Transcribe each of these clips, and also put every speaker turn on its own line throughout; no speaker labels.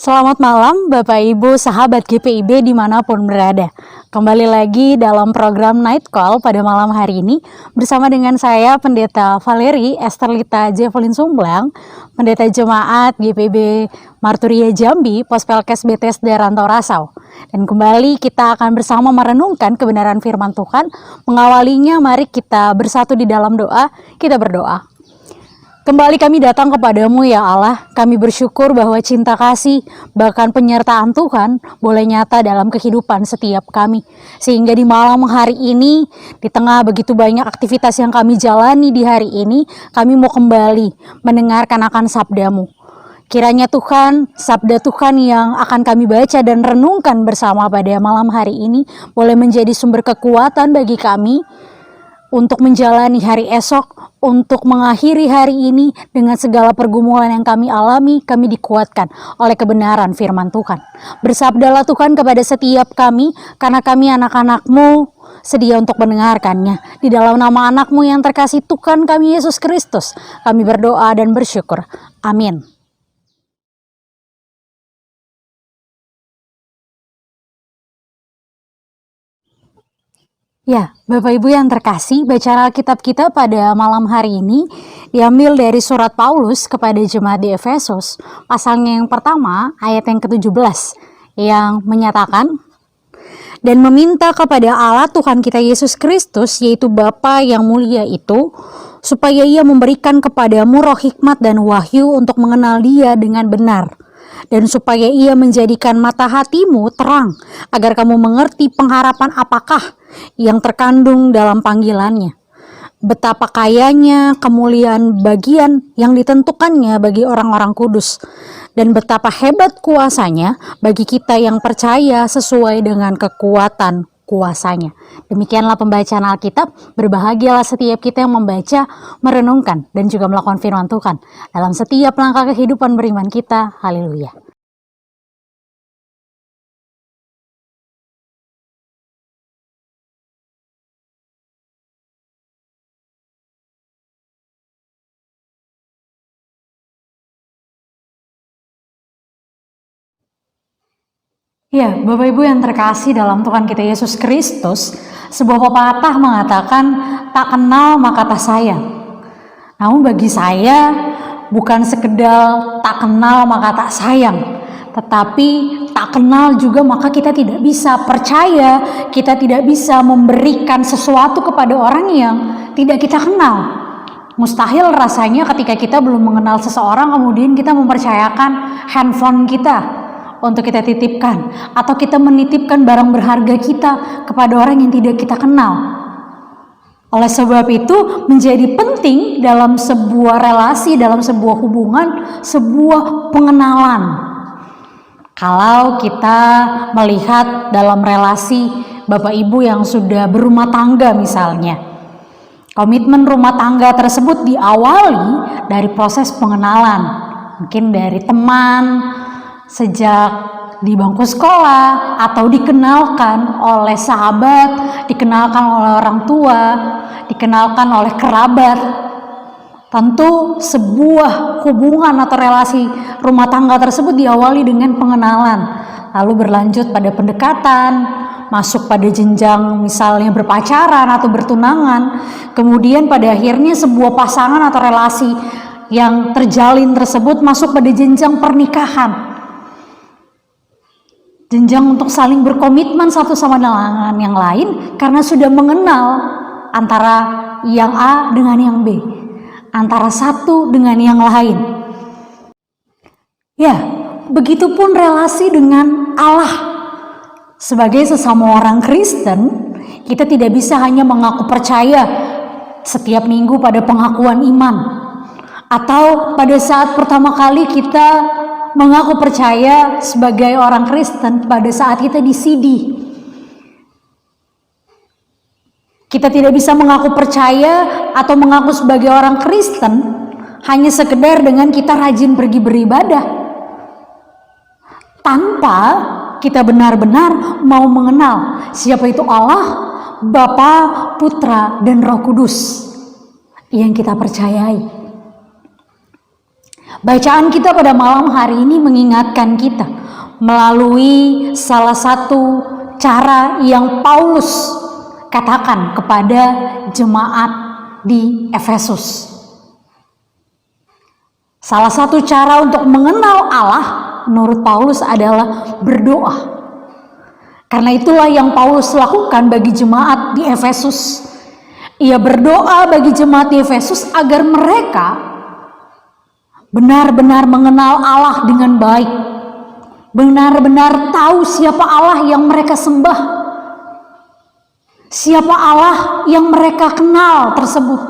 Selamat malam Bapak Ibu sahabat GPIB dimanapun berada. Kembali lagi dalam program Night Call pada malam hari ini bersama dengan saya Pendeta Valeri Esterlita Jevelin Sumblang, Pendeta Jemaat GPIB Marturia Jambi, Pospelkes Bethesda Rantau Rasau. Dan kembali kita akan bersama merenungkan kebenaran firman Tuhan. Mengawalinya mari kita bersatu di dalam doa, kita berdoa. Kembali kami datang kepadamu ya Allah, kami bersyukur bahwa cinta kasih, bahkan penyertaan Tuhan boleh nyata dalam kehidupan setiap kami. Sehingga di malam hari ini, di tengah begitu banyak aktivitas yang kami jalani di hari ini, kami mau kembali mendengarkan akan sabdamu. Kiranya Tuhan, sabda Tuhan yang akan kami baca dan renungkan bersama pada malam hari ini, boleh menjadi sumber kekuatan bagi kami, untuk menjalani hari esok, untuk mengakhiri hari ini dengan segala pergumulan yang kami alami, kami dikuatkan oleh kebenaran firman Tuhan. Bersabdalah Tuhan kepada setiap kami, karena kami anak-anak-Mu sedia untuk mendengarkannya. Di dalam nama anak-Mu yang terkasih Tuhan kami Yesus Kristus, kami berdoa dan bersyukur. Amin. Ya, Bapak Ibu yang terkasih, bacaan Alkitab kita pada malam hari ini diambil dari surat Paulus kepada jemaat di Efesus, pasal yang pertama, ayat yang ke-17, yang menyatakan, dan meminta kepada Allah Tuhan kita Yesus Kristus, yaitu Bapa yang mulia itu, supaya Ia memberikan kepadamu roh hikmat dan wahyu untuk mengenal Dia dengan benar, dan supaya Ia menjadikan mata hatimu terang, agar kamu mengerti pengharapan apakah yang terkandung dalam panggilannya, betapa kayanya kemuliaan bagian yang ditentukannya bagi orang-orang kudus, dan betapa hebat kuasanya bagi kita yang percaya sesuai dengan kekuatan kuasanya. Demikianlah pembacaan Alkitab. Berbahagialah setiap kita yang membaca, merenungkan, dan juga melakukan firman Tuhan dalam setiap langkah kehidupan beriman kita. Haleluya. Ya, Bapak Ibu yang terkasih dalam Tuhan kita Yesus Kristus, sebuah pepatah mengatakan, tak kenal maka tak sayang. Namun bagi saya, bukan sekedar tak kenal maka tak sayang, tetapi tak kenal juga maka kita tidak bisa percaya, kita tidak bisa memberikan sesuatu kepada orang yang tidak kita kenal. Mustahil rasanya ketika kita belum mengenal seseorang, kemudian kita mempercayakan handphone kita untuk kita titipkan, atau kita menitipkan barang berharga kita kepada orang yang tidak kita kenal. Oleh sebab itu menjadi penting dalam sebuah relasi, dalam sebuah hubungan, sebuah pengenalan. Kalau kita melihat dalam relasi Bapak Ibu yang sudah berumah tangga misalnya, komitmen rumah tangga tersebut diawali dari proses pengenalan, mungkin dari teman, sejak di bangku sekolah, atau dikenalkan oleh sahabat, dikenalkan oleh orang tua, dikenalkan oleh kerabat. Tentu sebuah hubungan atau relasi rumah tangga tersebut diawali dengan pengenalan, lalu berlanjut pada pendekatan, masuk pada jenjang misalnya berpacaran atau bertunangan, kemudian pada akhirnya sebuah pasangan atau relasi yang terjalin tersebut masuk pada jenjang pernikahan. Jenjang untuk saling berkomitmen satu sama dengan yang lain karena sudah mengenal antara yang A dengan yang B, antara satu dengan yang lain. Ya, begitupun relasi dengan Allah. Sebagai sesama orang Kristen, kita tidak bisa hanya mengaku percaya setiap minggu pada pengakuan iman, atau pada saat pertama kali kita mengaku percaya sebagai orang Kristen pada saat kita di CD. Kita tidak bisa mengaku percaya atau mengaku sebagai orang Kristen hanya sekedar dengan kita rajin pergi beribadah, tanpa kita benar-benar mau mengenal siapa itu Allah, Bapa, Putra, dan Roh Kudus yang kita percayai. Bacaan kita pada malam hari ini mengingatkan kita melalui salah satu cara yang Paulus katakan kepada jemaat di Efesus. Salah satu cara untuk mengenal Allah menurut Paulus adalah berdoa. Karena itulah yang Paulus lakukan bagi jemaat di Efesus. Ia berdoa bagi jemaat di Efesus agar mereka benar-benar mengenal Allah dengan baik. Benar-benar tahu siapa Allah yang mereka sembah. Siapa Allah yang mereka kenal tersebut.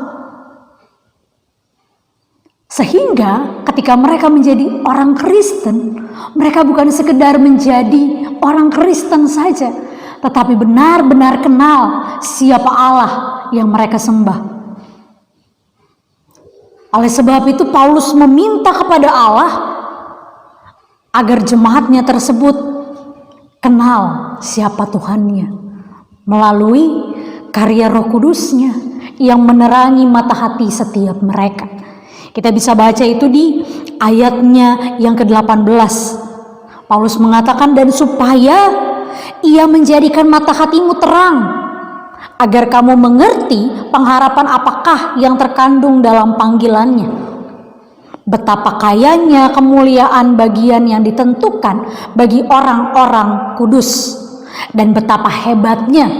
Sehingga ketika mereka menjadi orang Kristen, mereka bukan sekedar menjadi orang Kristen saja, tetapi benar-benar kenal siapa Allah yang mereka sembah. Oleh sebab itu Paulus meminta kepada Allah agar jemaatnya tersebut kenal siapa Tuhannya melalui karya Roh Kudus-Nya yang menerangi mata hati setiap mereka. Kita bisa baca itu di ayatnya yang ke-18. Paulus mengatakan, dan supaya ia menjadikan mata hatimu terang, agar kamu mengerti pengharapan apakah yang terkandung dalam panggilannya. Betapa kayanya kemuliaan bagian yang ditentukan bagi orang-orang kudus. Dan betapa hebatnya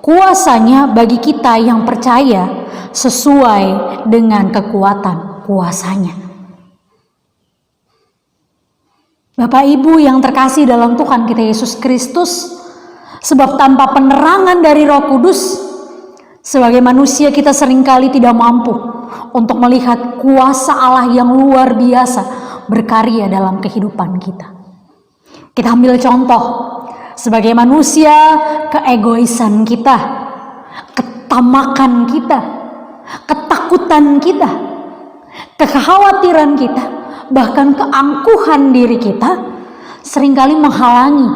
kuasanya bagi kita yang percaya sesuai dengan kekuatan kuasanya. Bapak Ibu yang terkasih dalam Tuhan kita Yesus Kristus, sebab tanpa penerangan dari Roh Kudus, sebagai manusia kita seringkali tidak mampu untuk melihat kuasa Allah yang luar biasa berkarya dalam kehidupan kita. Kita ambil contoh, sebagai manusia, keegoisan kita, ketamakan kita, ketakutan kita, kekhawatiran kita, bahkan keangkuhan diri kita seringkali menghalangi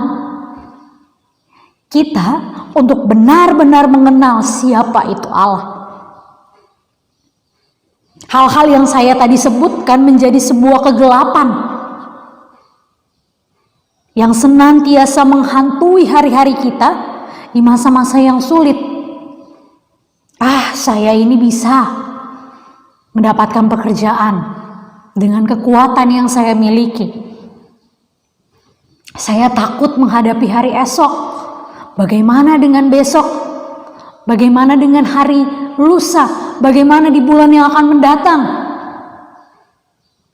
kita untuk benar-benar mengenal siapa itu Allah. Hal-hal yang saya tadi sebutkan menjadi sebuah kegelapan yang senantiasa menghantui hari-hari kita di masa-masa yang sulit. Saya ini bisa mendapatkan pekerjaan dengan kekuatan yang saya miliki. Saya takut menghadapi hari esok. Bagaimana dengan besok? Bagaimana dengan hari lusa? Bagaimana di bulan yang akan mendatang?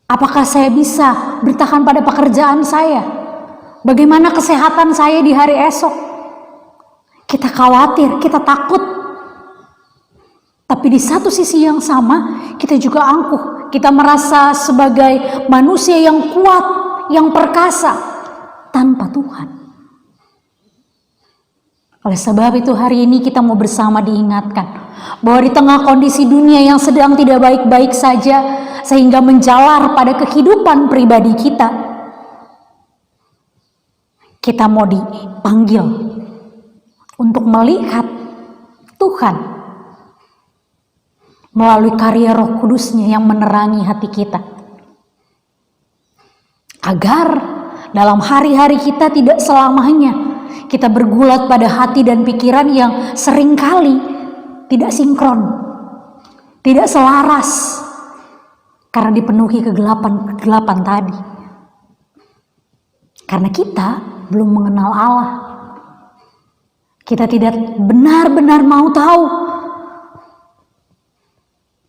Apakah saya bisa bertahan pada pekerjaan saya? Bagaimana kesehatan saya di hari esok? Kita khawatir, kita takut. Tapi di satu sisi yang sama, kita juga angkuh. Kita merasa sebagai manusia yang kuat, yang perkasa, tanpa Tuhan. Oleh sebab itu hari ini kita mau bersama diingatkan bahwa di tengah kondisi dunia yang sedang tidak baik-baik saja, sehingga menjalar pada kehidupan pribadi kita, kita mau dipanggil untuk melihat Tuhan melalui karya Roh Kudus-Nya yang menerangi hati kita. Agar dalam hari-hari kita tidak selamanya kita bergulat pada hati dan pikiran yang seringkali tidak sinkron, tidak selaras, karena dipenuhi kegelapan tadi. Karena kita belum mengenal Allah. Kita tidak benar-benar mau tahu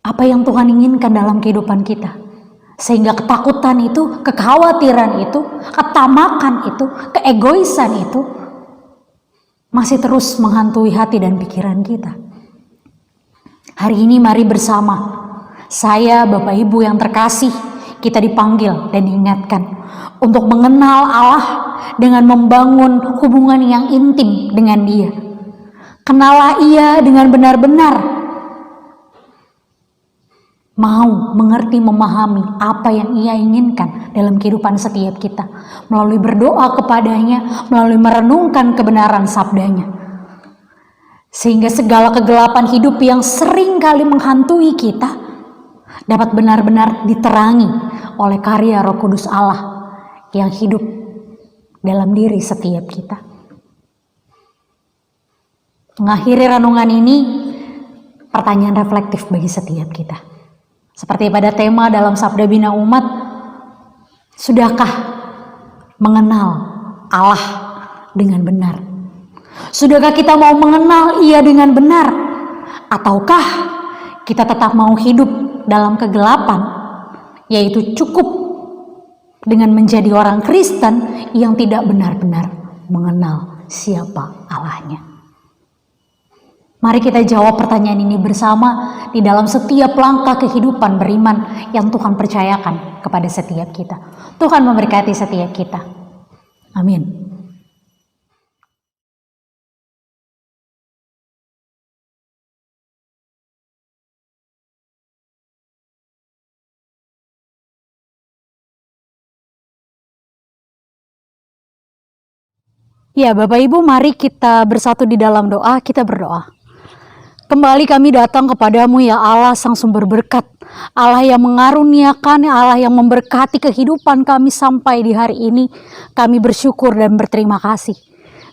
apa yang Tuhan inginkan dalam kehidupan kita. Sehingga ketakutan itu, kekhawatiran itu, ketamakan itu, keegoisan itu masih terus menghantui hati dan pikiran kita. Hari ini mari bersama saya, Bapak Ibu yang terkasih, kita dipanggil dan diingatkan untuk mengenal Allah dengan membangun hubungan yang intim dengan Dia. Kenalah Ia dengan benar-benar, mau mengerti, memahami apa yang Ia inginkan dalam kehidupan setiap kita, melalui berdoa kepadanya, melalui merenungkan kebenaran sabdanya, sehingga segala kegelapan hidup yang sering kali menghantui kita dapat benar-benar diterangi oleh karya Roh Kudus Allah yang hidup dalam diri setiap kita. Mengakhiri renungan ini, pertanyaan reflektif bagi setiap kita. Seperti pada tema dalam Sabda Bina Umat, sudahkah mengenal Allah dengan benar? Sudahkah kita mau mengenal Ia dengan benar? Ataukah kita tetap mau hidup dalam kegelapan, yaitu cukup dengan menjadi orang Kristen yang tidak benar-benar mengenal siapa Allahnya? Mari kita jawab pertanyaan ini bersama di dalam setiap langkah kehidupan beriman yang Tuhan percayakan kepada setiap kita. Tuhan memberkati setiap kita. Amin. Ya, Bapak Ibu, mari kita bersatu di dalam doa, kita berdoa. Kembali kami datang kepadamu ya Allah, Sang Sumber Berkat, Allah yang mengaruniakan, Allah yang memberkati kehidupan kami sampai di hari ini. Kami bersyukur dan berterima kasih.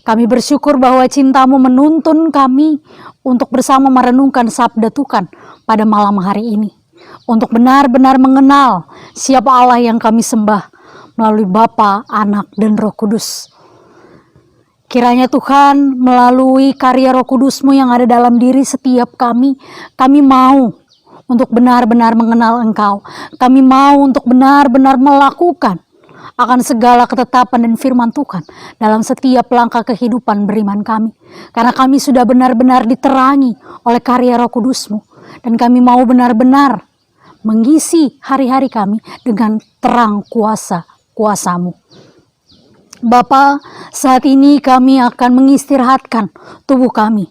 Kami bersyukur bahwa cintamu menuntun kami untuk bersama merenungkan sabda Tuhan pada malam hari ini. Untuk benar-benar mengenal siapa Allah yang kami sembah melalui Bapa, Anak, dan Roh Kudus. Kiranya Tuhan melalui karya Roh Kudus-Mu yang ada dalam diri setiap kami mau untuk benar-benar mengenal Engkau. Kami mau untuk benar-benar melakukan akan segala ketetapan dan firman Tuhan dalam setiap langkah kehidupan beriman kami. Karena kami sudah benar-benar diterangi oleh karya Roh Kudus-Mu. Dan kami mau benar-benar mengisi hari-hari kami dengan terang kuasa-Mu. Bapa, saat ini kami akan mengistirahatkan tubuh kami.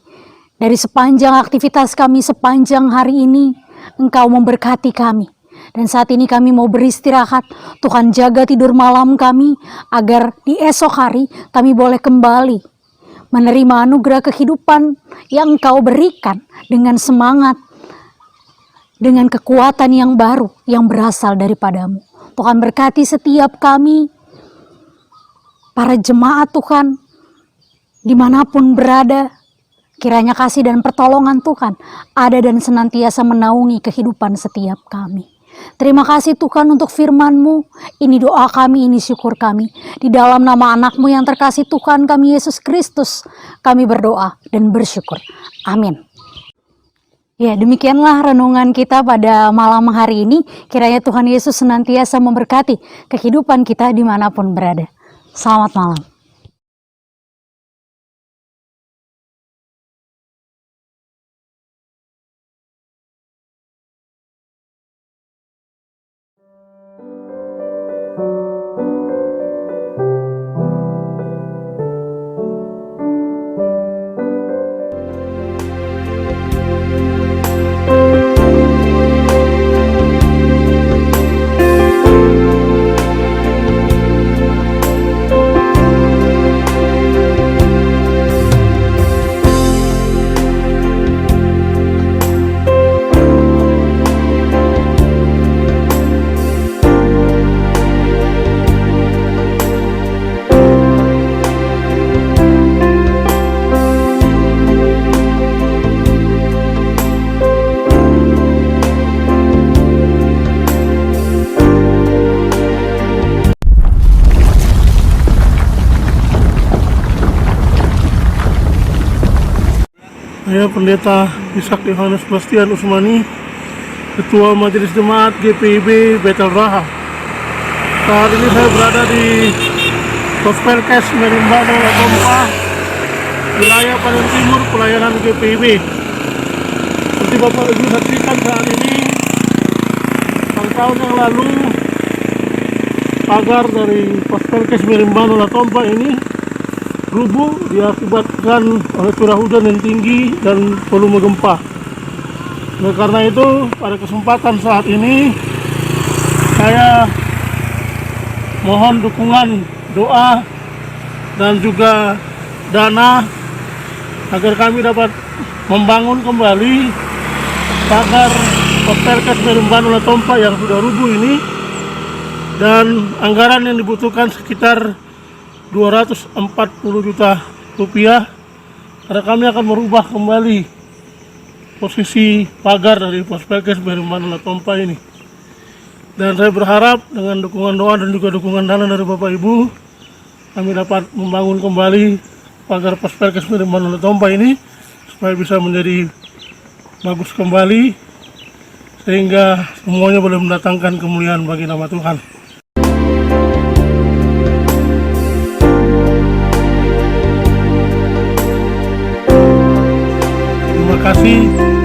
Dari sepanjang aktivitas kami sepanjang hari ini, Engkau memberkati kami. Dan saat ini kami mau beristirahat. Tuhan jaga tidur malam kami, agar di esok hari kami boleh kembali menerima anugerah kehidupan yang Engkau berikan dengan semangat, dengan kekuatan yang baru yang berasal daripadamu. Tuhan berkati setiap kami, para jemaat Tuhan, dimanapun berada, kiranya kasih dan pertolongan Tuhan ada dan senantiasa menaungi kehidupan setiap kami. Terima kasih Tuhan untuk firman-Mu. Ini doa kami, ini syukur kami. Di dalam nama anak-Mu yang terkasih Tuhan kami Yesus Kristus, kami berdoa dan bersyukur. Amin. Ya, demikianlah renungan kita pada malam hari ini. Kiranya Tuhan Yesus senantiasa memberkati kehidupan kita dimanapun berada. Selamat malam.
Saya Pendeta Ishak Yohanes Bastian Usmani, Ketua Majelis Jemaat GPIB Betel Raha. Saat ini saya berada di Pospelkes Merimbano Latompa, wilayah paling timur pelayanan GPIB. Seperti Bapak Ibu saksikan saat ini, tahun yang lalu pagar dari Pospelkes Merimbano Latompa ini rubuh diakibatkan oleh curah hujan yang tinggi dan volume gempa. Nah, karena itu pada kesempatan saat ini saya mohon dukungan doa dan juga dana agar kami dapat membangun kembali pagar Pospelkes Merimbano Latompa yang sudah rubuh ini, dan anggaran yang dibutuhkan sekitar 240 juta rupiah, karena kami akan merubah kembali posisi pagar dari Pospelkes BRI Manula Tompa ini. Dan saya berharap dengan dukungan doa dan juga dukungan dana dari Bapak Ibu, kami dapat membangun kembali pagar Pospelkes BRI Manula Tompa ini supaya bisa menjadi bagus kembali, sehingga semuanya boleh mendatangkan kemuliaan bagi nama Tuhan. Terima kasih.